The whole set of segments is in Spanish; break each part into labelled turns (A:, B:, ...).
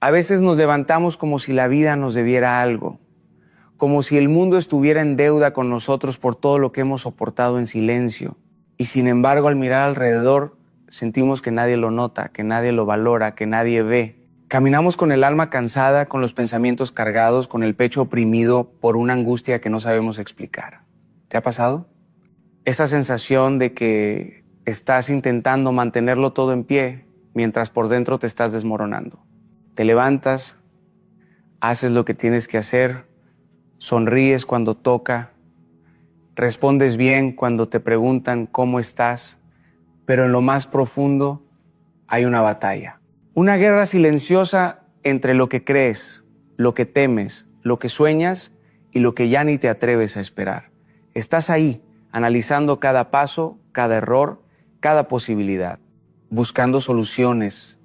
A: A veces nos levantamos como si la vida nos debiera algo, como si el mundo estuviera en deuda con nosotros por todo lo que hemos soportado en silencio. Y sin embargo, al mirar alrededor, sentimos que nadie lo nota, que nadie lo valora, que nadie ve. Caminamos con el alma cansada, con los pensamientos cargados, con el pecho oprimido por una angustia que no sabemos explicar. ¿Te ha pasado? Esa sensación de que estás intentando mantenerlo todo en pie, mientras por dentro te estás desmoronando. Te levantas, haces lo que tienes que hacer, sonríes cuando toca, respondes bien cuando te preguntan cómo estás, pero en lo más profundo hay una batalla. Una guerra silenciosa entre lo que crees, lo que temes, lo que sueñas y lo que ya ni te atreves a esperar. Estás ahí, analizando cada paso, cada error, cada posibilidad, buscando soluciones,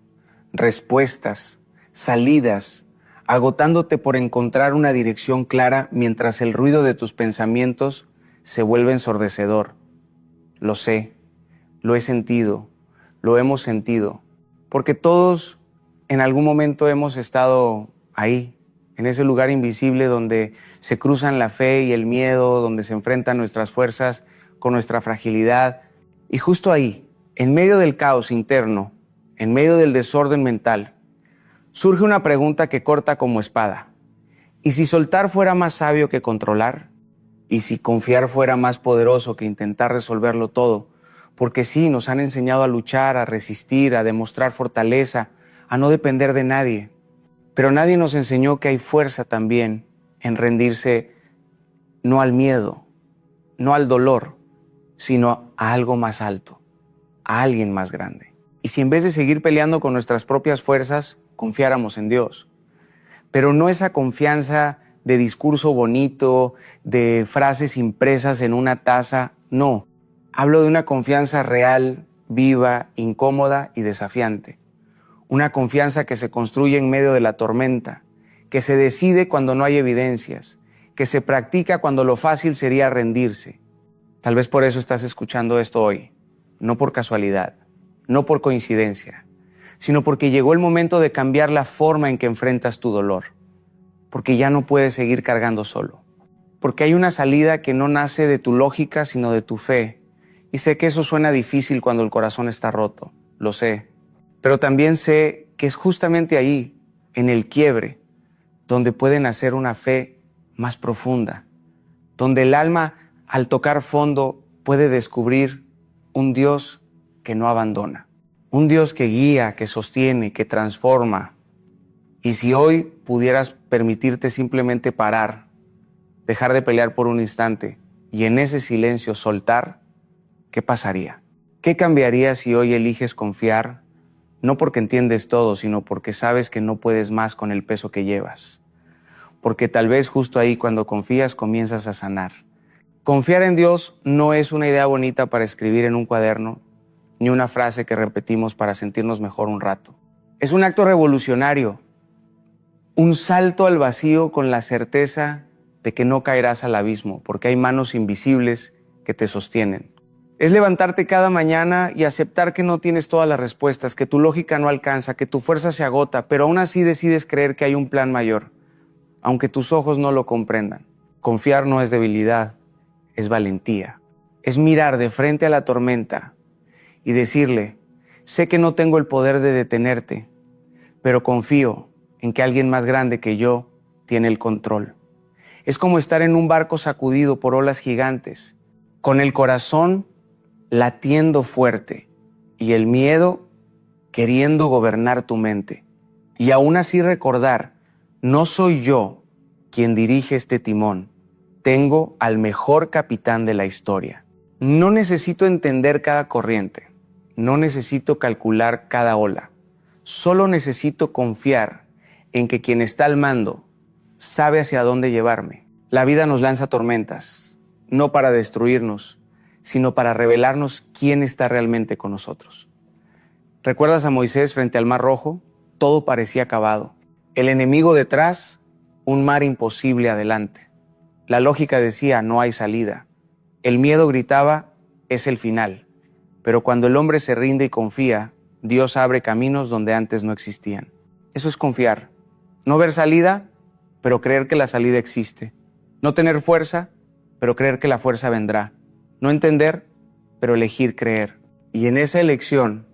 A: respuestas, salidas, agotándote por encontrar una dirección clara mientras el ruido de tus pensamientos se vuelve ensordecedor. Lo sé, lo he sentido, lo hemos sentido, porque todos en algún momento hemos estado ahí, en ese lugar invisible donde se cruzan la fe y el miedo, donde se enfrentan nuestras fuerzas con nuestra fragilidad. Y justo ahí, en medio del caos interno, en medio del desorden mental, surge una pregunta que corta como espada. ¿Y si soltar fuera más sabio que controlar? ¿Y si confiar fuera más poderoso que intentar resolverlo todo? Porque sí, nos han enseñado a luchar, a resistir, a demostrar fortaleza, a no depender de nadie. Pero nadie nos enseñó que hay fuerza también en rendirse no al miedo, no al dolor, sino a algo más alto, a alguien más grande. Y si en vez de seguir peleando con nuestras propias fuerzas, confiáramos en Dios. Pero no esa confianza de discurso bonito, de frases impresas en una taza, no. Hablo de una confianza real, viva, incómoda y desafiante. Una confianza que se construye en medio de la tormenta, que se decide cuando no hay evidencias, que se practica cuando lo fácil sería rendirse. Tal vez por eso estás escuchando esto hoy, no por casualidad, no por coincidencia, sino porque llegó el momento de cambiar la forma en que enfrentas tu dolor, porque ya no puedes seguir cargando solo, porque hay una salida que no nace de tu lógica, sino de tu fe. Y sé que eso suena difícil cuando el corazón está roto, lo sé, pero también sé que es justamente ahí, en el quiebre, donde puede nacer una fe más profunda, donde el alma, al tocar fondo, puede descubrir un Dios que no abandona, un Dios que guía, que sostiene, que transforma. Y si hoy pudieras permitirte simplemente parar, dejar de pelear por un instante y en ese silencio soltar, ¿qué pasaría? ¿Qué cambiaría si hoy eliges confiar? No porque entiendes todo, sino porque sabes que no puedes más con el peso que llevas. Porque tal vez justo ahí cuando confías comienzas a sanar. Confiar en Dios no es una idea bonita para escribir en un cuaderno, ni una frase que repetimos para sentirnos mejor un rato. Es un acto revolucionario, un salto al vacío con la certeza de que no caerás al abismo, porque hay manos invisibles que te sostienen. Es levantarte cada mañana y aceptar que no tienes todas las respuestas, que tu lógica no alcanza, que tu fuerza se agota, pero aún así decides creer que hay un plan mayor, aunque tus ojos no lo comprendan. Confiar no es debilidad, es valentía. Es mirar de frente a la tormenta y decirle, sé que no tengo el poder de detenerte, pero confío en que alguien más grande que yo tiene el control. Es como estar en un barco sacudido por olas gigantes, con el corazón latiendo fuerte y el miedo queriendo gobernar tu mente. Y aún así recordar, no soy yo quien dirige este timón, tengo al mejor capitán de la historia. No necesito entender cada corriente, no necesito calcular cada ola, solo necesito confiar en que quien está al mando sabe hacia dónde llevarme. La vida nos lanza tormentas, no para destruirnos, sino para revelarnos quién está realmente con nosotros. ¿Recuerdas a Moisés frente al Mar Rojo? Todo parecía acabado. El enemigo detrás, un mar imposible adelante. La lógica decía, no hay salida. El miedo gritaba, es el final. Pero cuando el hombre se rinde y confía, Dios abre caminos donde antes no existían. Eso es confiar. No ver salida, pero creer que la salida existe. No tener fuerza, pero creer que la fuerza vendrá. No entender, pero elegir creer. Y en esa elección,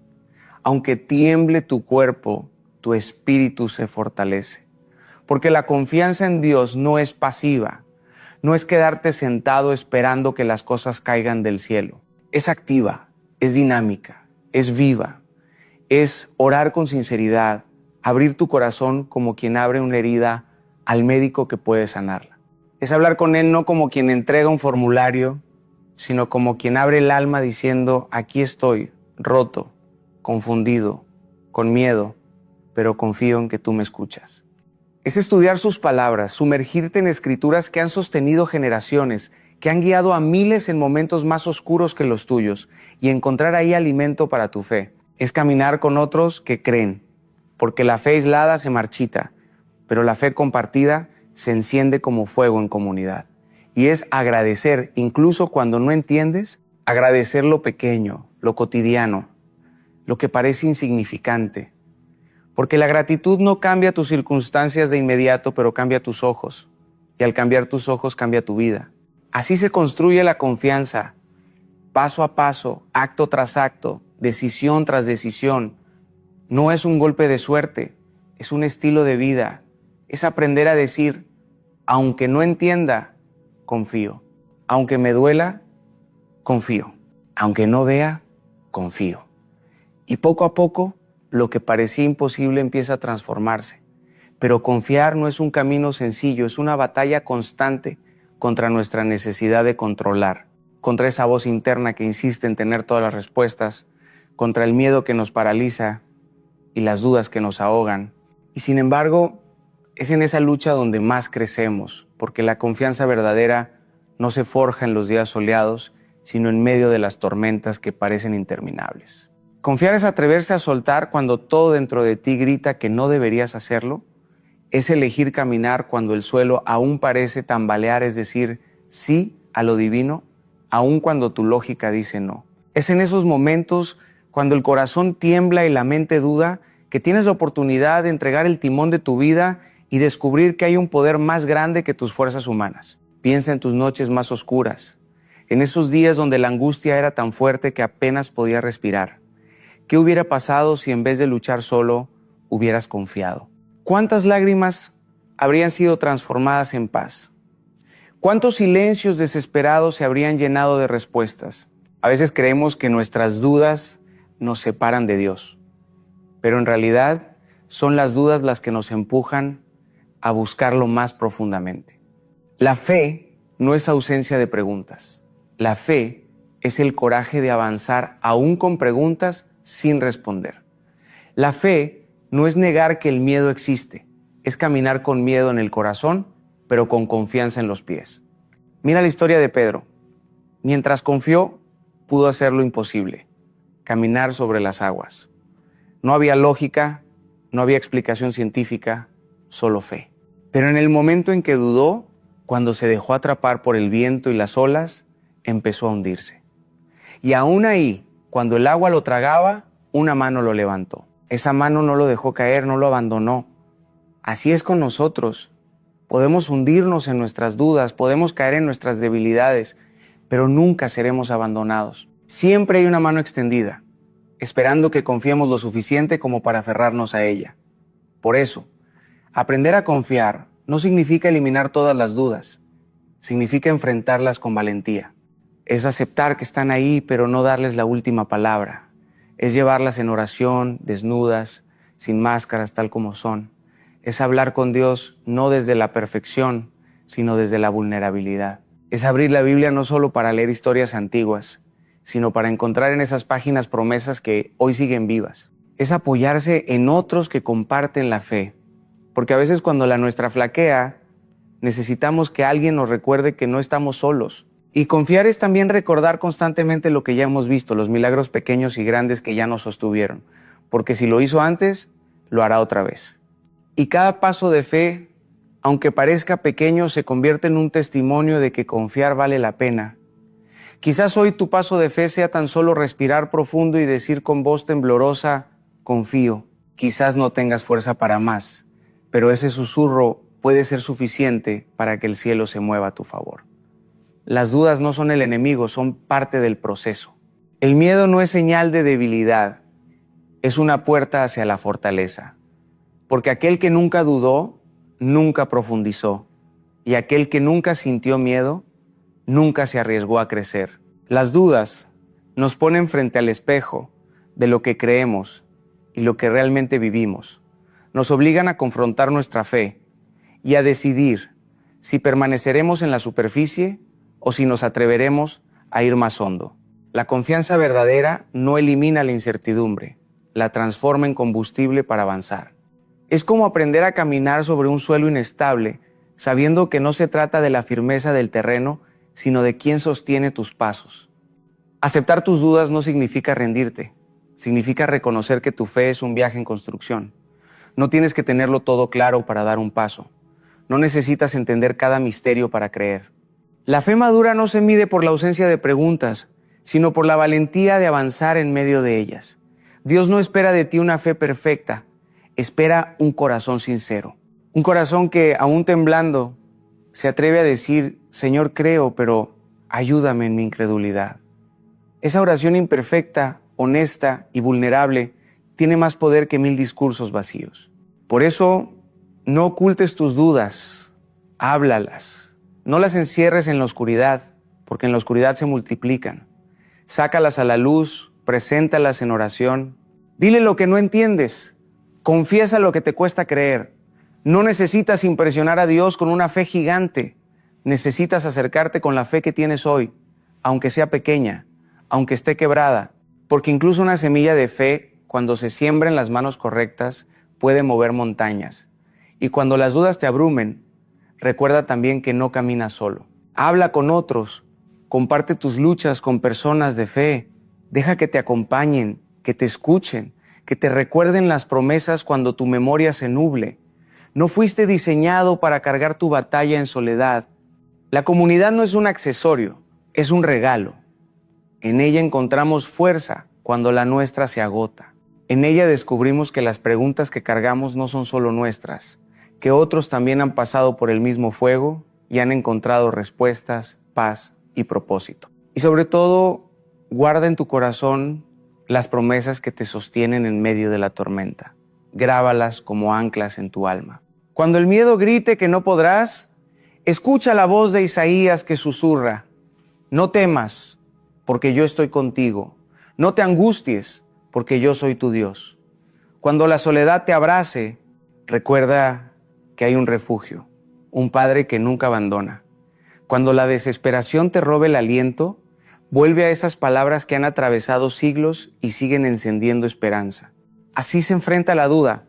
A: aunque tiemble tu cuerpo, tu espíritu se fortalece. Porque la confianza en Dios no es pasiva. No es quedarte sentado esperando que las cosas caigan del cielo. Es activa, es dinámica, es viva. Es orar con sinceridad, abrir tu corazón como quien abre una herida al médico que puede sanarla. Es hablar con Él no como quien entrega un formulario, sino como quien abre el alma diciendo, aquí estoy, roto, confundido, con miedo, pero confío en que tú me escuchas. Es estudiar sus palabras, sumergirte en escrituras que han sostenido generaciones, que han guiado a miles en momentos más oscuros que los tuyos y encontrar ahí alimento para tu fe. Es caminar con otros que creen, porque la fe aislada se marchita, pero la fe compartida se enciende como fuego en comunidad. Y es agradecer, incluso cuando no entiendes, agradecer lo pequeño, lo cotidiano, lo que parece insignificante. Porque la gratitud no cambia tus circunstancias de inmediato, pero cambia tus ojos. Y al cambiar tus ojos, cambia tu vida. Así se construye la confianza, paso a paso, acto tras acto, decisión tras decisión. No es un golpe de suerte, es un estilo de vida. Es aprender a decir, aunque no entienda, confío. Aunque me duela, confío. Aunque no vea, confío. Y poco a poco, lo que parecía imposible empieza a transformarse. Pero confiar no es un camino sencillo, es una batalla constante contra nuestra necesidad de controlar, contra esa voz interna que insiste en tener todas las respuestas, contra el miedo que nos paraliza y las dudas que nos ahogan. Y sin embargo, es en esa lucha donde más crecemos, porque la confianza verdadera no se forja en los días soleados, sino en medio de las tormentas que parecen interminables. Confiar es atreverse a soltar cuando todo dentro de ti grita que no deberías hacerlo. Es elegir caminar cuando el suelo aún parece tambalear, es decir, sí a lo divino, aun cuando tu lógica dice no. Es en esos momentos cuando el corazón tiembla y la mente duda, que tienes la oportunidad de entregar el timón de tu vida y descubrir que hay un poder más grande que tus fuerzas humanas. Piensa en tus noches más oscuras, en esos días donde la angustia era tan fuerte que apenas podías respirar. ¿Qué hubiera pasado si en vez de luchar solo, hubieras confiado? ¿Cuántas lágrimas habrían sido transformadas en paz? ¿Cuántos silencios desesperados se habrían llenado de respuestas? A veces creemos que nuestras dudas nos separan de Dios, pero en realidad son las dudas las que nos empujan a buscarlo más profundamente. La fe no es ausencia de preguntas. La fe es el coraje de avanzar aún con preguntas sin responder. La fe no es negar que el miedo existe, es caminar con miedo en el corazón, pero con confianza en los pies. Mira la historia de Pedro. Mientras confió, pudo hacer lo imposible, caminar sobre las aguas. No había lógica, no había explicación científica, solo fe. Pero en el momento en que dudó, cuando se dejó atrapar por el viento y las olas, empezó a hundirse. Y aún ahí, cuando el agua lo tragaba, una mano lo levantó. Esa mano no lo dejó caer, no lo abandonó. Así es con nosotros. Podemos hundirnos en nuestras dudas, podemos caer en nuestras debilidades, pero nunca seremos abandonados. Siempre hay una mano extendida, esperando que confiemos lo suficiente como para aferrarnos a ella. Por eso, aprender a confiar no significa eliminar todas las dudas, significa enfrentarlas con valentía. Es aceptar que están ahí, pero no darles la última palabra. Es llevarlas en oración, desnudas, sin máscaras, tal como son. Es hablar con Dios no desde la perfección, sino desde la vulnerabilidad. Es abrir la Biblia no solo para leer historias antiguas, sino para encontrar en esas páginas promesas que hoy siguen vivas. Es apoyarse en otros que comparten la fe, porque a veces cuando la nuestra flaquea, necesitamos que alguien nos recuerde que no estamos solos. Y confiar es también recordar constantemente lo que ya hemos visto, los milagros pequeños y grandes que ya nos sostuvieron, porque si lo hizo antes, lo hará otra vez. Y cada paso de fe, aunque parezca pequeño, se convierte en un testimonio de que confiar vale la pena. Quizás hoy tu paso de fe sea tan solo respirar profundo y decir con voz temblorosa, confío. Quizás no tengas fuerza para más, pero ese susurro puede ser suficiente para que el cielo se mueva a tu favor. Las dudas no son el enemigo, son parte del proceso. El miedo no es señal de debilidad, es una puerta hacia la fortaleza. Porque aquel que nunca dudó, nunca profundizó. Y aquel que nunca sintió miedo, nunca se arriesgó a crecer. Las dudas nos ponen frente al espejo de lo que creemos y lo que realmente vivimos. Nos obligan a confrontar nuestra fe y a decidir si permaneceremos en la superficie o si nos atreveremos a ir más hondo. La confianza verdadera no elimina la incertidumbre, la transforma en combustible para avanzar. Es como aprender a caminar sobre un suelo inestable, sabiendo que no se trata de la firmeza del terreno, sino de quién sostiene tus pasos. Aceptar tus dudas no significa rendirte, significa reconocer que tu fe es un viaje en construcción. No tienes que tenerlo todo claro para dar un paso. No necesitas entender cada misterio para creer. La fe madura no se mide por la ausencia de preguntas, sino por la valentía de avanzar en medio de ellas. Dios no espera de ti una fe perfecta, espera un corazón sincero. Un corazón que, aún temblando, se atreve a decir: Señor, creo, pero ayúdame en mi incredulidad. Esa oración imperfecta, honesta y vulnerable tiene más poder que 1000 discursos vacíos. Por eso, no ocultes tus dudas, háblalas. No las encierres en la oscuridad, porque en la oscuridad se multiplican. Sácalas a la luz, preséntalas en oración. Dile lo que no entiendes, confiesa lo que te cuesta creer. No necesitas impresionar a Dios con una fe gigante. Necesitas acercarte con la fe que tienes hoy, aunque sea pequeña, aunque esté quebrada, porque incluso una semilla de fe, cuando se siembra en las manos correctas, puede mover montañas. Y cuando las dudas te abrumen, recuerda también que no caminas solo. Habla con otros, comparte tus luchas con personas de fe, deja que te acompañen, que te escuchen, que te recuerden las promesas cuando tu memoria se nuble. No fuiste diseñado para cargar tu batalla en soledad. La comunidad no es un accesorio, es un regalo. En ella encontramos fuerza cuando la nuestra se agota. En ella descubrimos que las preguntas que cargamos no son solo nuestras, que otros también han pasado por el mismo fuego y han encontrado respuestas, paz y propósito. Y sobre todo, guarda en tu corazón las promesas que te sostienen en medio de la tormenta. Grábalas como anclas en tu alma. Cuando el miedo grite que no podrás, escucha la voz de Isaías que susurra: no temas, porque yo estoy contigo. No te angusties, porque yo soy tu Dios. Cuando la soledad te abrace, recuerda que hay un refugio, un Padre que nunca abandona. Cuando la desesperación te robe el aliento, vuelve a esas palabras que han atravesado siglos y siguen encendiendo esperanza. Así se enfrenta la duda,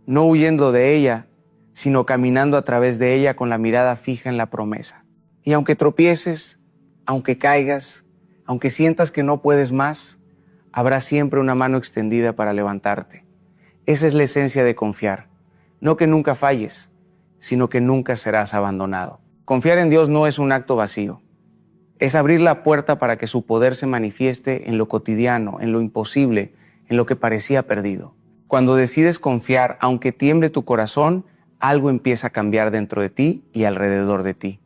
A: no huyendo de ella, sino caminando a través de ella con la mirada fija en la promesa. Y aunque tropieces, aunque caigas, aunque sientas que no puedes más, habrá siempre una mano extendida para levantarte. Esa es la esencia de confiar. No que nunca falles, sino que nunca serás abandonado. Confiar en Dios no es un acto vacío. Es abrir la puerta para que su poder se manifieste en lo cotidiano, en lo imposible, en lo que parecía perdido. Cuando decides confiar, aunque tiemble tu corazón, algo empieza a cambiar dentro de ti y alrededor de ti.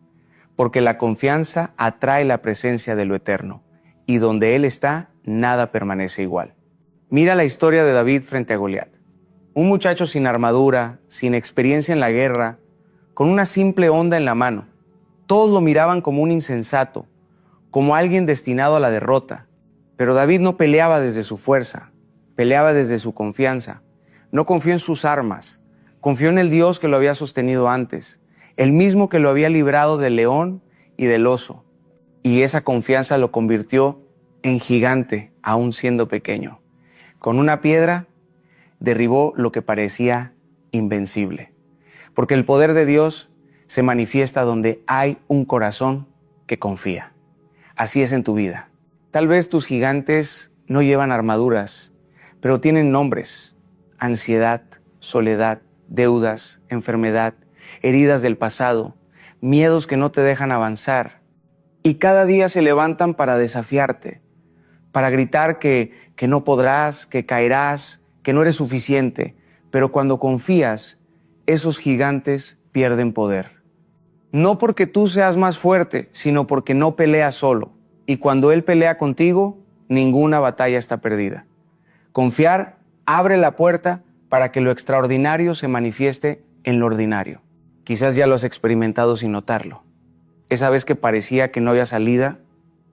A: Porque la confianza atrae la presencia de lo eterno, y donde Él está, nada permanece igual. Mira la historia de David frente a Goliat. Un muchacho sin armadura, sin experiencia en la guerra, con una simple honda en la mano. Todos lo miraban como un insensato, como alguien destinado a la derrota. Pero David no peleaba desde su fuerza, peleaba desde su confianza. No confió en sus armas, confió en el Dios que lo había sostenido antes, el mismo que lo había librado del león y del oso. Y esa confianza lo convirtió en gigante, aún siendo pequeño. Con una piedra derribó lo que parecía invencible. Porque el poder de Dios se manifiesta donde hay un corazón que confía. Así es en tu vida. Tal vez tus gigantes no llevan armaduras, pero tienen nombres: ansiedad, soledad, deudas, enfermedad, heridas del pasado, miedos que no te dejan avanzar. Y cada día se levantan para desafiarte, para gritar que no podrás, que caerás, que no eres suficiente, Pero cuando confías, esos gigantes pierden poder. No porque tú seas más fuerte, sino porque no peleas solo. Y cuando Él pelea contigo, ninguna batalla está perdida. Confiar abre la puerta para que lo extraordinario se manifieste en lo ordinario. Quizás ya lo has experimentado sin notarlo. Esa vez que parecía que no había salida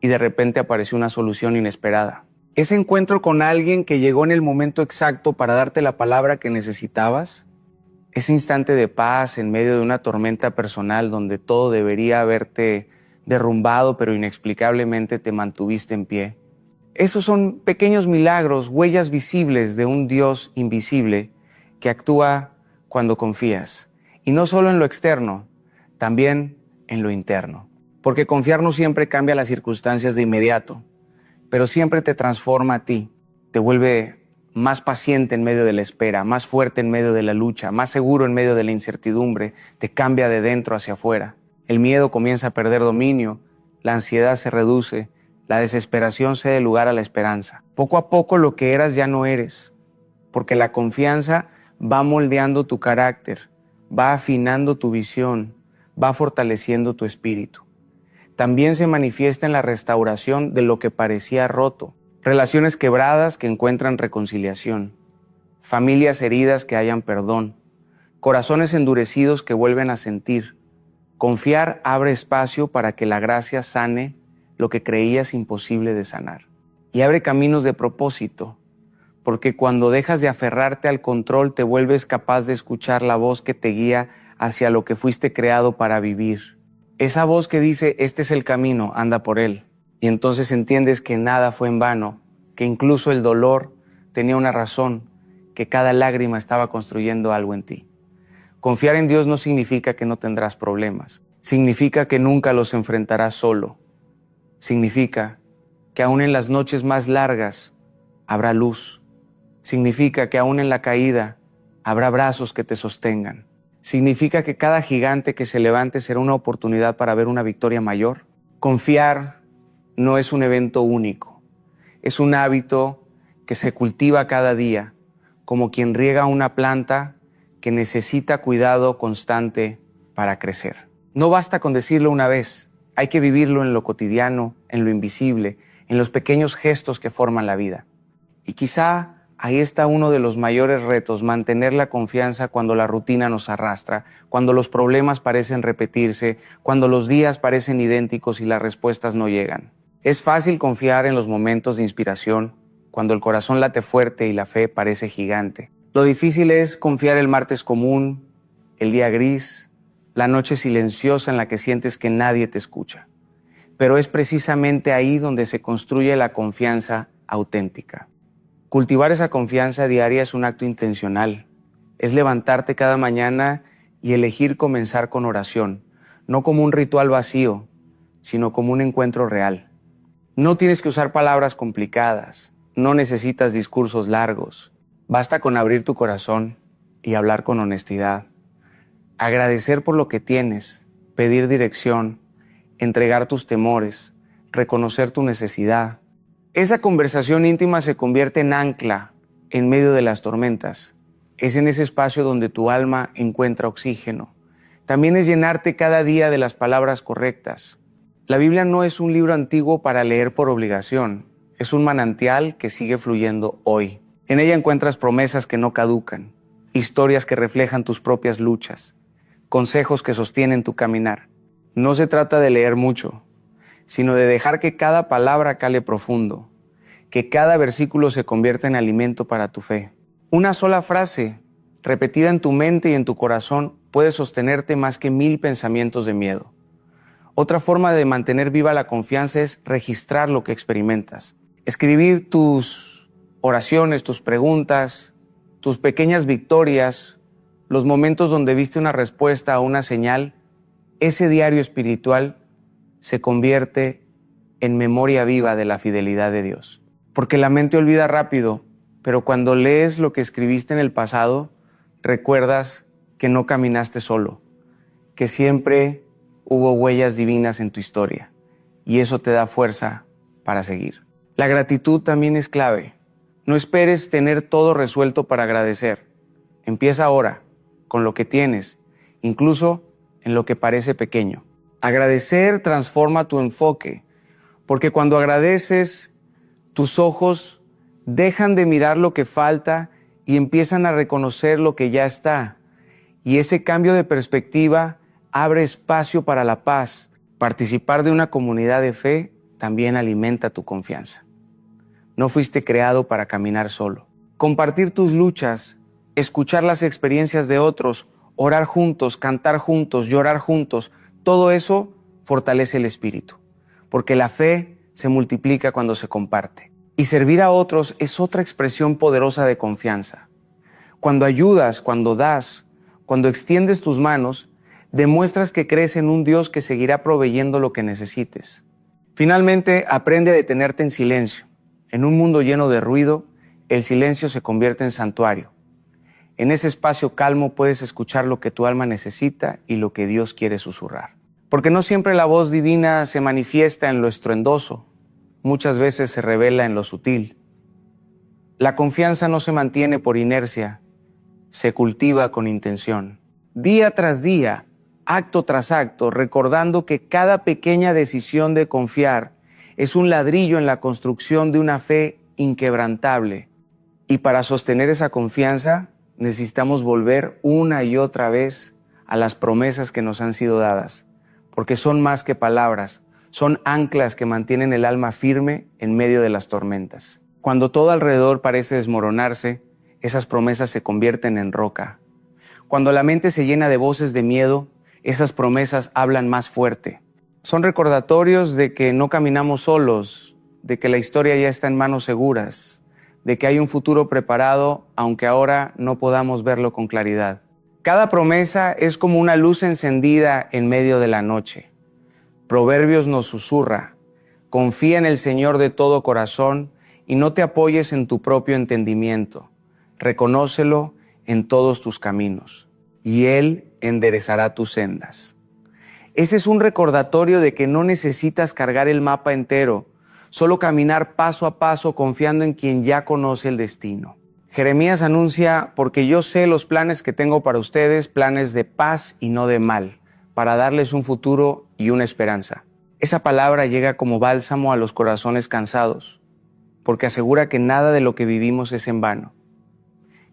A: y de repente apareció una solución inesperada. Ese encuentro con alguien que llegó en el momento exacto para darte la palabra que necesitabas. Ese instante de paz en medio de una tormenta personal donde todo debería haberte derrumbado, pero inexplicablemente te mantuviste en pie. Esos son pequeños milagros, huellas visibles de un Dios invisible que actúa cuando confías. Y no solo en lo externo, también en lo interno. Porque confiar no siempre cambia las circunstancias de inmediato, pero siempre te transforma a ti, te vuelve más paciente en medio de la espera, más fuerte en medio de la lucha, más seguro en medio de la incertidumbre, te cambia de dentro hacia afuera. El miedo comienza a perder dominio, la ansiedad se reduce, la desesperación cede lugar a la esperanza. Poco a poco lo que eras ya no eres, porque la confianza va moldeando tu carácter, va afinando tu visión, va fortaleciendo tu espíritu. También se manifiesta en la restauración de lo que parecía roto. Relaciones quebradas que encuentran reconciliación, familias heridas que hallan perdón, corazones endurecidos que vuelven a sentir. Confiar abre espacio para que la gracia sane lo que creías imposible de sanar. Y abre caminos de propósito, porque cuando dejas de aferrarte al control te vuelves capaz de escuchar la voz que te guía hacia lo que fuiste creado para vivir. Esa voz que dice, este es el camino, anda por él. Y entonces entiendes que nada fue en vano, que incluso el dolor tenía una razón, que cada lágrima estaba construyendo algo en ti. Confiar en Dios no significa que no tendrás problemas. Significa que nunca los enfrentarás solo. Significa que aún en las noches más largas habrá luz. Significa que aún en la caída habrá brazos que te sostengan. Significa que cada gigante que se levante será una oportunidad para ver una victoria mayor. Confiar no es un evento único, es un hábito que se cultiva cada día, como quien riega una planta que necesita cuidado constante para crecer. No basta con decirlo una vez, hay que vivirlo en lo cotidiano, en lo invisible, en los pequeños gestos que forman la vida. Y quizá ahí está uno de los mayores retos, mantener la confianza cuando la rutina nos arrastra, cuando los problemas parecen repetirse, cuando los días parecen idénticos y las respuestas no llegan. Es fácil confiar en los momentos de inspiración, cuando el corazón late fuerte y la fe parece gigante. Lo difícil es confiar el martes común, el día gris, la noche silenciosa en la que sientes que nadie te escucha. Pero es precisamente ahí donde se construye la confianza auténtica. Cultivar esa confianza diaria es un acto intencional. Es levantarte cada mañana y elegir comenzar con oración, no como un ritual vacío, sino como un encuentro real. No tienes que usar palabras complicadas, no necesitas discursos largos. Basta con abrir tu corazón y hablar con honestidad. Agradecer por lo que tienes, pedir dirección, entregar tus temores, reconocer tu necesidad. Esa conversación íntima se convierte en ancla en medio de las tormentas. Es en ese espacio donde tu alma encuentra oxígeno. También es llenarte cada día de las palabras correctas. La Biblia no es un libro antiguo para leer por obligación. Es un manantial que sigue fluyendo hoy. En ella encuentras promesas que no caducan, historias que reflejan tus propias luchas, consejos que sostienen tu caminar. No se trata de leer mucho, sino de dejar que cada palabra cale profundo, que cada versículo se convierta en alimento para tu fe. Una sola frase, repetida en tu mente y en tu corazón, puede sostenerte más que 1000 pensamientos de miedo. Otra forma de mantener viva la confianza es registrar lo que experimentas. Escribir tus oraciones, tus preguntas, tus pequeñas victorias, los momentos donde viste una respuesta a una señal. Ese diario espiritual se convierte en memoria viva de la fidelidad de Dios. Porque la mente olvida rápido, pero cuando lees lo que escribiste en el pasado, recuerdas que no caminaste solo, que siempre hubo huellas divinas en tu historia, y eso te da fuerza para seguir. La gratitud también es clave. No esperes tener todo resuelto para agradecer. Empieza ahora, con lo que tienes, incluso en lo que parece pequeño. Agradecer transforma tu enfoque, porque cuando agradeces, tus ojos dejan de mirar lo que falta y empiezan a reconocer lo que ya está. Y ese cambio de perspectiva abre espacio para la paz. Participar de una comunidad de fe también alimenta tu confianza. No fuiste creado para caminar solo. Compartir tus luchas, escuchar las experiencias de otros, orar juntos, cantar juntos, llorar juntos, todo eso fortalece el espíritu, porque la fe se multiplica cuando se comparte. Y servir a otros es otra expresión poderosa de confianza. Cuando ayudas, cuando das, cuando extiendes tus manos, demuestras que crees en un Dios que seguirá proveyendo lo que necesites. Finalmente, aprende a detenerte en silencio. En un mundo lleno de ruido, el silencio se convierte en santuario. En ese espacio calmo puedes escuchar lo que tu alma necesita y lo que Dios quiere susurrar. Porque no siempre la voz divina se manifiesta en lo estruendoso, muchas veces se revela en lo sutil. La confianza no se mantiene por inercia, se cultiva con intención. Día tras día, acto tras acto, recordando que cada pequeña decisión de confiar es un ladrillo en la construcción de una fe inquebrantable. Y para sostener esa confianza, necesitamos volver una y otra vez a las promesas que nos han sido dadas, porque son más que palabras, son anclas que mantienen el alma firme en medio de las tormentas. Cuando todo alrededor parece desmoronarse, esas promesas se convierten en roca. Cuando la mente se llena de voces de miedo, esas promesas hablan más fuerte. Son recordatorios de que no caminamos solos, de que la historia ya está en manos seguras, de que hay un futuro preparado, aunque ahora no podamos verlo con claridad. Cada promesa es como una luz encendida en medio de la noche. Proverbios nos susurra: confía en el Señor de todo corazón y no te apoyes en tu propio entendimiento. Reconócelo en todos tus caminos, y Él enderezará tus sendas. Ese es un recordatorio de que no necesitas cargar el mapa entero, solo caminar paso a paso confiando en quien ya conoce el destino. Jeremías anuncia: porque yo sé los planes que tengo para ustedes, planes de paz y no de mal, para darles un futuro y una esperanza. Esa palabra llega como bálsamo a los corazones cansados, porque asegura que nada de lo que vivimos es en vano,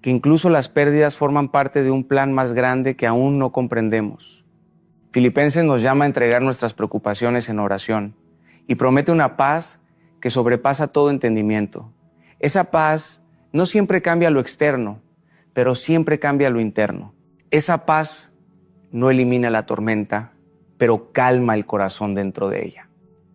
A: que incluso las pérdidas forman parte de un plan más grande que aún no comprendemos. Filipenses nos llama a entregar nuestras preocupaciones en oración y promete una paz que sobrepasa todo entendimiento. Esa paz no siempre cambia lo externo, pero siempre cambia lo interno. Esa paz no elimina la tormenta, pero calma el corazón dentro de ella.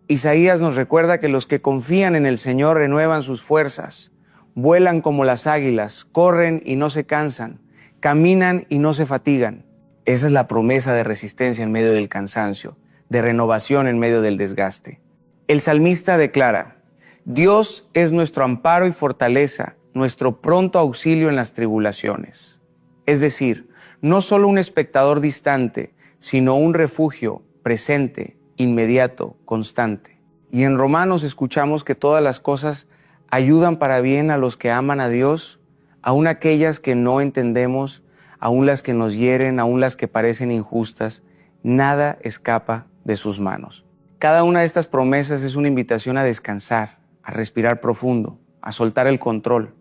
A: Isaías nos recuerda que los que confían en el Señor renuevan sus fuerzas, vuelan como las águilas, corren y no se cansan, caminan y no se fatigan. Esa es la promesa de resistencia en medio del cansancio, de renovación en medio del desgaste. El salmista declara: Dios es nuestro amparo y fortaleza, nuestro pronto auxilio en las tribulaciones. Es decir, no solo un espectador distante, sino un refugio presente, inmediato, constante. Y en Romanos escuchamos que todas las cosas ayudan para bien a los que aman a Dios, aun aquellas que no entendemos, aun las que nos hieren, aun las que parecen injustas. Nada escapa de sus manos. Cada una de estas promesas es una invitación a descansar, a respirar profundo, a soltar el control.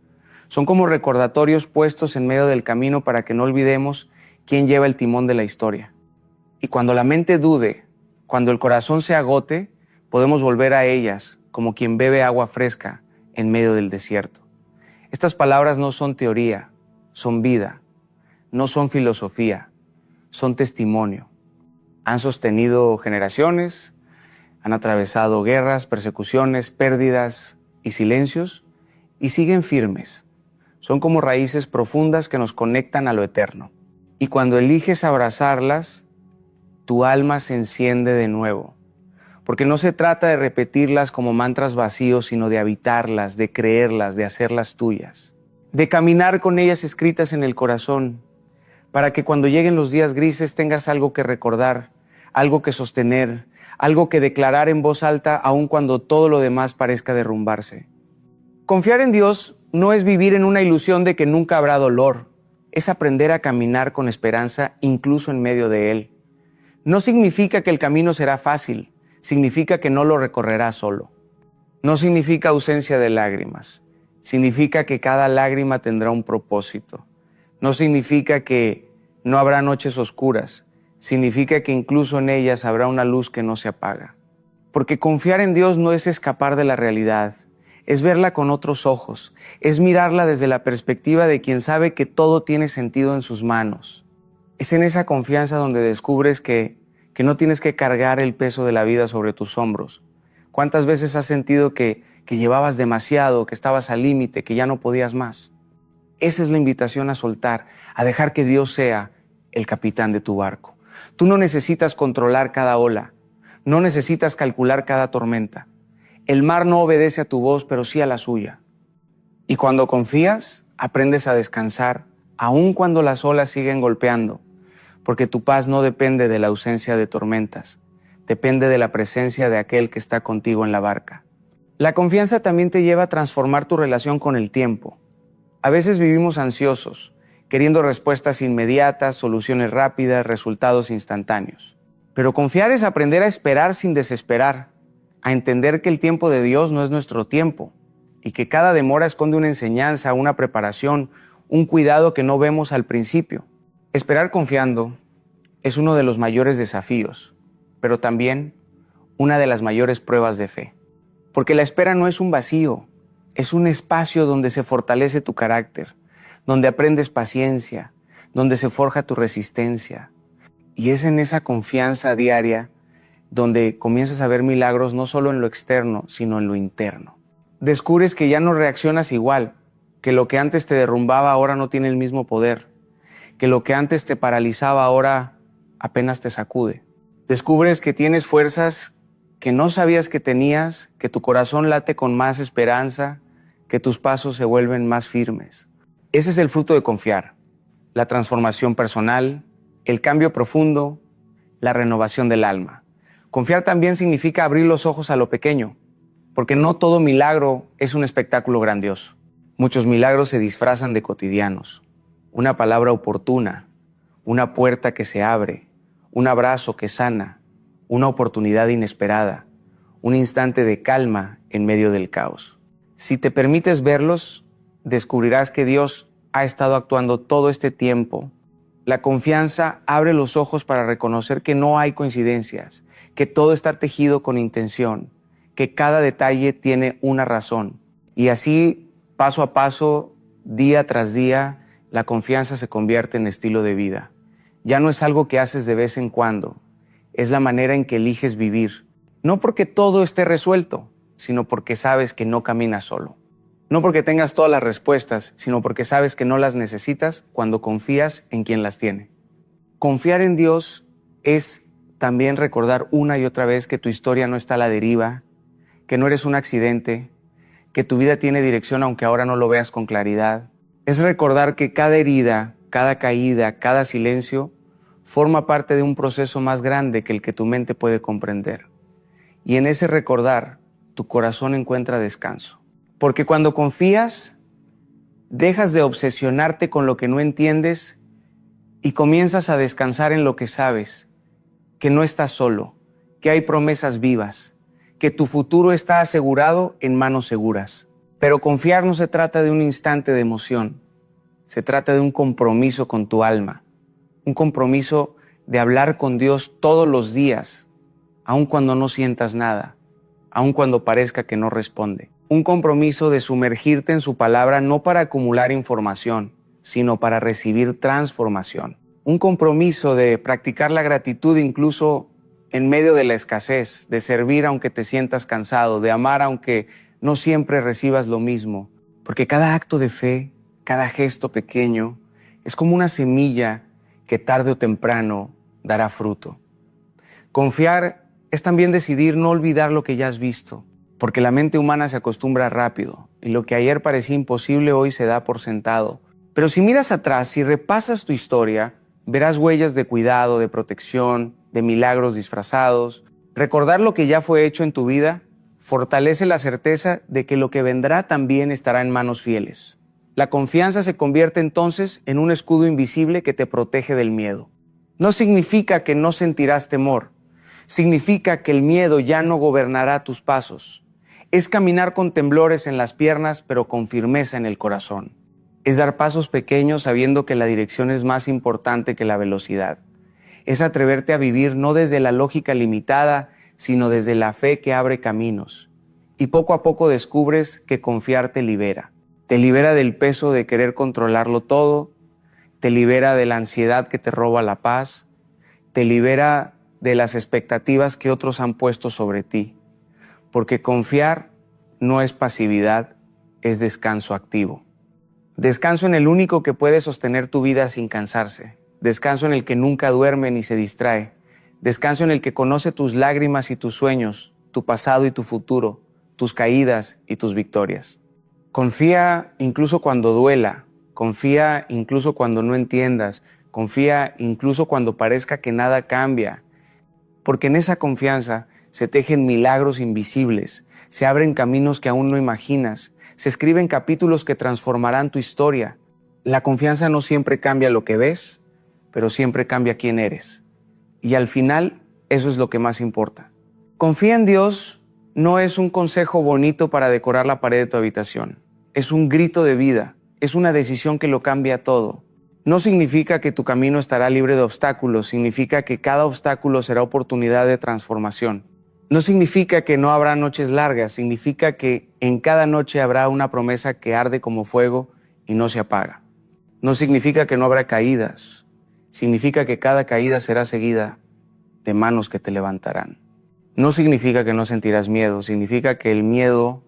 A: Son como recordatorios puestos en medio del camino para que no olvidemos quién lleva el timón de la historia. Y cuando la mente dude, cuando el corazón se agote, podemos volver a ellas como quien bebe agua fresca en medio del desierto. Estas palabras no son teoría, son vida, no son filosofía, son testimonio. Han sostenido generaciones, han atravesado guerras, persecuciones, pérdidas y silencios, y siguen firmes. Son como raíces profundas que nos conectan a lo eterno. Y cuando eliges abrazarlas, tu alma se enciende de nuevo. Porque no se trata de repetirlas como mantras vacíos, sino de habitarlas, de creerlas, de hacerlas tuyas. De caminar con ellas escritas en el corazón, para que cuando lleguen los días grises tengas algo que recordar, algo que sostener, algo que declarar en voz alta, aun cuando todo lo demás parezca derrumbarse. Confiar en Dios no es vivir en una ilusión de que nunca habrá dolor, es aprender a caminar con esperanza incluso en medio de él. No significa que el camino será fácil, significa que no lo recorrerás solo. No significa ausencia de lágrimas, significa que cada lágrima tendrá un propósito. No significa que no habrá noches oscuras, significa que incluso en ellas habrá una luz que no se apaga. Porque confiar en Dios no es escapar de la realidad, es verla con otros ojos, es mirarla desde la perspectiva de quien sabe que todo tiene sentido en sus manos. Es en esa confianza donde descubres que no tienes que cargar el peso de la vida sobre tus hombros. ¿Cuántas veces has sentido que llevabas demasiado, que estabas al límite, que ya no podías más? Esa es la invitación a soltar, a dejar que Dios sea el capitán de tu barco. Tú no necesitas controlar cada ola, no necesitas calcular cada tormenta. El mar no obedece a tu voz, pero sí a la suya. Y cuando confías, aprendes a descansar, aun cuando las olas siguen golpeando, porque tu paz no depende de la ausencia de tormentas, depende de la presencia de aquel que está contigo en la barca. La confianza también te lleva a transformar tu relación con el tiempo. A veces vivimos ansiosos, queriendo respuestas inmediatas, soluciones rápidas, resultados instantáneos. Pero confiar es aprender a esperar sin desesperar, a entender que el tiempo de Dios no es nuestro tiempo y que cada demora esconde una enseñanza, una preparación, un cuidado que no vemos al principio. Esperar confiando es uno de los mayores desafíos, pero también una de las mayores pruebas de fe. Porque la espera no es un vacío, es un espacio donde se fortalece tu carácter, donde aprendes paciencia, donde se forja tu resistencia. Y es en esa confianza diaria donde comienzas a ver milagros no solo en lo externo, sino en lo interno. Descubres que ya no reaccionas igual, que lo que antes te derrumbaba ahora no tiene el mismo poder, que lo que antes te paralizaba ahora apenas te sacude. Descubres que tienes fuerzas que no sabías que tenías, que tu corazón late con más esperanza, que tus pasos se vuelven más firmes. Ese es el fruto de confiar, la transformación personal, el cambio profundo, la renovación del alma. Confiar también significa abrir los ojos a lo pequeño, porque no todo milagro es un espectáculo grandioso. Muchos milagros se disfrazan de cotidianos. Una palabra oportuna, una puerta que se abre, un abrazo que sana, una oportunidad inesperada, un instante de calma en medio del caos. Si te permites verlos, descubrirás que Dios ha estado actuando todo este tiempo. La confianza abre los ojos para reconocer que no hay coincidencias, que todo está tejido con intención, que cada detalle tiene una razón. Y así, paso a paso, día tras día, la confianza se convierte en estilo de vida. Ya no es algo que haces de vez en cuando, es la manera en que eliges vivir. No porque todo esté resuelto, sino porque sabes que no caminas solo. No porque tengas todas las respuestas, sino porque sabes que no las necesitas cuando confías en quien las tiene. Confiar en Dios es también recordar una y otra vez que tu historia no está a la deriva, que no eres un accidente, que tu vida tiene dirección aunque ahora no lo veas con claridad. Es recordar que cada herida, cada caída, cada silencio forma parte de un proceso más grande que el que tu mente puede comprender. Y en ese recordar, tu corazón encuentra descanso. Porque cuando confías, dejas de obsesionarte con lo que no entiendes y comienzas a descansar en lo que sabes, que no estás solo, que hay promesas vivas, que tu futuro está asegurado en manos seguras. Pero confiar no se trata de un instante de emoción, se trata de un compromiso con tu alma, un compromiso de hablar con Dios todos los días, aun cuando no sientas nada, aun cuando parezca que no responde. Un compromiso de sumergirte en su palabra no para acumular información, sino para recibir transformación. Un compromiso de practicar la gratitud incluso en medio de la escasez, de servir aunque te sientas cansado, de amar aunque no siempre recibas lo mismo. Porque cada acto de fe, cada gesto pequeño, es como una semilla que tarde o temprano dará fruto. Confiar es también decidir no olvidar lo que ya has visto, porque la mente humana se acostumbra rápido y lo que ayer parecía imposible hoy se da por sentado. Pero si miras atrás, si repasas tu historia, verás huellas de cuidado, de protección, de milagros disfrazados. Recordar lo que ya fue hecho en tu vida fortalece la certeza de que lo que vendrá también estará en manos fieles. La confianza se convierte entonces en un escudo invisible que te protege del miedo. No significa que no sentirás temor, significa que el miedo ya no gobernará tus pasos. Es caminar con temblores en las piernas, pero con firmeza en el corazón. Es dar pasos pequeños sabiendo que la dirección es más importante que la velocidad. Es atreverte a vivir no desde la lógica limitada, sino desde la fe que abre caminos. Y poco a poco descubres que confiar te libera. Te libera del peso de querer controlarlo todo, te libera de la ansiedad que te roba la paz, te libera de las expectativas que otros han puesto sobre ti. Porque confiar no es pasividad, es descanso activo. Descanso en el único que puede sostener tu vida sin cansarse. Descanso en el que nunca duerme ni se distrae. Descanso en el que conoce tus lágrimas y tus sueños, tu pasado y tu futuro, tus caídas y tus victorias. Confía incluso cuando duela, confía incluso cuando no entiendas, confía incluso cuando parezca que nada cambia, porque en esa confianza se tejen milagros invisibles, se abren caminos que aún no imaginas, se escriben capítulos que transformarán tu historia. La confianza no siempre cambia lo que ves, pero siempre cambia quién eres. Y al final, eso es lo que más importa. Confía en Dios no es un consejo bonito para decorar la pared de tu habitación. Es un grito de vida, es una decisión que lo cambia todo. No significa que tu camino estará libre de obstáculos, significa que cada obstáculo será oportunidad de transformación. No significa que no habrá noches largas, significa que en cada noche habrá una promesa que arde como fuego y no se apaga. No significa que no habrá caídas, significa que cada caída será seguida de manos que te levantarán. No significa que no sentirás miedo, significa que el miedo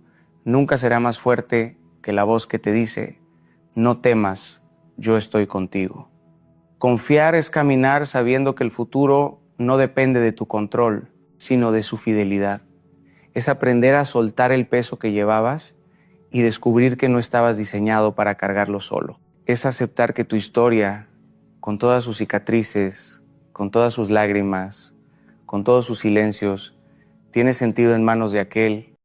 A: nunca será más fuerte que la voz que te dice, no temas, yo estoy contigo. Confiar es caminar sabiendo que el futuro no depende de tu control, sino de su fidelidad. Es aprender a soltar el peso que llevabas y descubrir que no estabas diseñado para cargarlo solo. Es aceptar que tu historia, con todas sus cicatrices, con todas sus lágrimas, con todos sus silencios, tiene sentido en manos de aquel